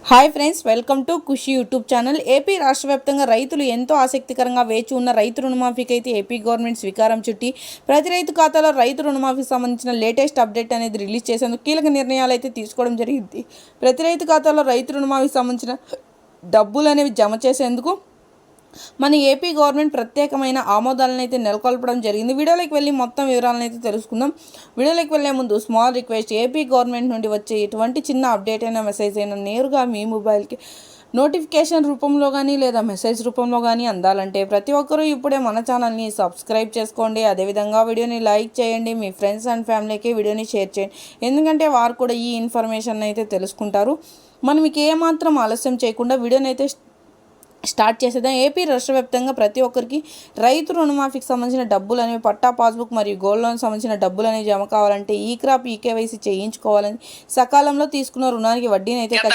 Hi friends, welcome to Khushi YouTube channel. AP రాష్ట్ర వ్యాప్తంగా రైతులు ఎంతో ఆసక్తికరంగా వేచి ఉన్న రైతు రుణమాఫీకి అయితే ఏపీ గవర్నమెంట్ స్వీకారం చుట్టి ప్రతి రైతు ఖాతాలో రైతు రుణమాఫీకి సంబంధించిన లేటెస్ట్ అప్డేట్ అనేది రిలీజ్ చేసేందుకు కీలక నిర్ణయాలు అయితే తీసుకోవడం జరిగింది. ప్రతి రైతు ఖాతాలో రైతు రుణమాఫీకి సంబంధించిన డబ్బులు అనేవి జమ చేసేందుకు మన ఏపీ గవర్నమెంట్ ప్రత్యేకమైన ఆమోదాలను అయితే నెలకొల్పడం జరిగింది. వీడియోలోకి వెళ్ళి మొత్తం వివరాలను అయితే తెలుసుకుందాం. వీడియోలోకి వెళ్ళే ముందు స్మాల్ రిక్వెస్ట్, ఏపీ గవర్నమెంట్ నుండి వచ్చే ఎటువంటి చిన్న అప్డేట్ అయినా మెసేజ్ అయినా నేరుగా మీ మొబైల్కి నోటిఫికేషన్ రూపంలో కానీ లేదా మెసేజ్ రూపంలో కానీ అందాలంటే ప్రతి ఒక్కరూ ఇప్పుడే మన ఛానల్ని సబ్స్క్రైబ్ చేసుకోండి. అదేవిధంగా వీడియోని లైక్ చేయండి, మీ ఫ్రెండ్స్ అండ్ ఫ్యామిలీకి వీడియోని షేర్ చేయండి, ఎందుకంటే వారు కూడా ఈ ఇన్ఫర్మేషన్ అయితే తెలుసుకుంటారు. మనం మీకు ఏమాత్రం ఆలస్యం చేయకుండా వీడియోని అయితే స్టార్ట్ చేసేద్దాం. ఏపీ రాష్ట్ర వ్యాప్తంగా ప్రతి ఒక్కరికి రైతు రుణమాఫీకి సంబంధించిన డబ్బులు అనేవి, పట్టా పాస్బుక్ మరియు గోల్డ్ లోన్ సంబంధించిన డబ్బులు అనేవి జమ కావాలంటే ఈ క్రాప్ ఈకేవైసీ చేయించుకోవాలని, సకాలంలో తీసుకున్న రుణానికి వడ్డీని అయితే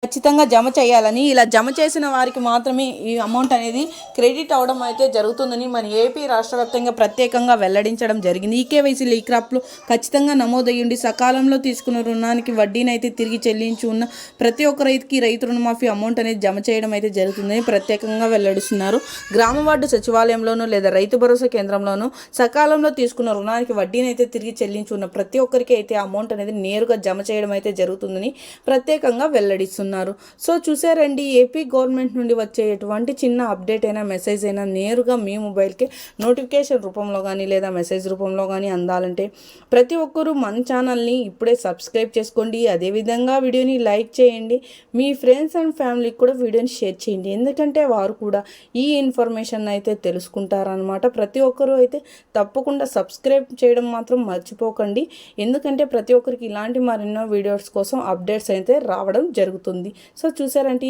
ఖచ్చితంగా జమ చేయాలని, ఇలా జమ చేసిన వారికి మాత్రమే ఈ అమౌంట్ అనేది క్రెడిట్ అవడం అయితే జరుగుతుందని మన ఏపీ రాష్ట్ర వ్యాప్తంగా ప్రత్యేకంగా వెల్లడించడం జరిగింది. ఈకేవైసీలు ఈ క్రాప్లో ఖచ్చితంగా నమోదయ్యుండి సకాలంలో తీసుకున్న రుణానికి వడ్డీని అయితే తిరిగి చెల్లించి ఉన్న ప్రతి ఒక్క రైతుకి రైతు రుణమాఫీ అమౌంట్ అనేది జమ చేయడం అయితే జరుగుతుందని ప్రత్యేకంగా వెల్లడిస్తున్నారు. గ్రామ వార్డు సచివాలయంలోనూ లేదా రైతు భరోసా కేంద్రంలోనూ సకాలంలో తీసుకున్న రుణానికి వడ్డీని అయితే తిరిగి చెల్లించి ఉన్న ప్రతి ఒక్కరికి అయితే అమౌంట్ అనేది నేరుగా జమ చేయడం అయితే జరుగుతుందని ప్రత్యేకంగా వెల్లడిస్తున్నారు. సో చూసారండి, ఏపీ గవర్నమెంట్ నుండి వచ్చే ఎటువంటి చిన్న అప్డేట్ అయినా మెసేజ్ అయినా నేరుగా మీ మొబైల్కి నోటిఫికేషన్ రూపంలో కానీ లేదా మెసేజ్ రూపంలో కానీ అందాలంటే ప్రతి ఒక్కరూ మన ఛానల్ని ఇప్పుడే సబ్స్క్రైబ్ చేసుకోండి. అదేవిధంగా వీడియోని లైక్ చేయండి, మీ ఫ్రెండ్స్ అండ్ ఫ్యామిలీకి కూడా వీడియోని షేర్ చేయండి, ఎందుకంటే వారు కూడా ఈ ఇన్ఫర్మేషన్ అయితే తెలుసుకుంటారనమాట. ప్రతి ఒక్కరూ అయితే తప్పకుండా సబ్స్క్రైబ్ చేయడం మాత్రం మర్చిపోకండి, ఎందుకంటే ప్రతి ఒక్కరికి ఇలాంటి మరెన్నో వీడియోస్ కోసం అప్డేట్స్ అయితే రావడం జరుగుతుంది. సో చూసారంటే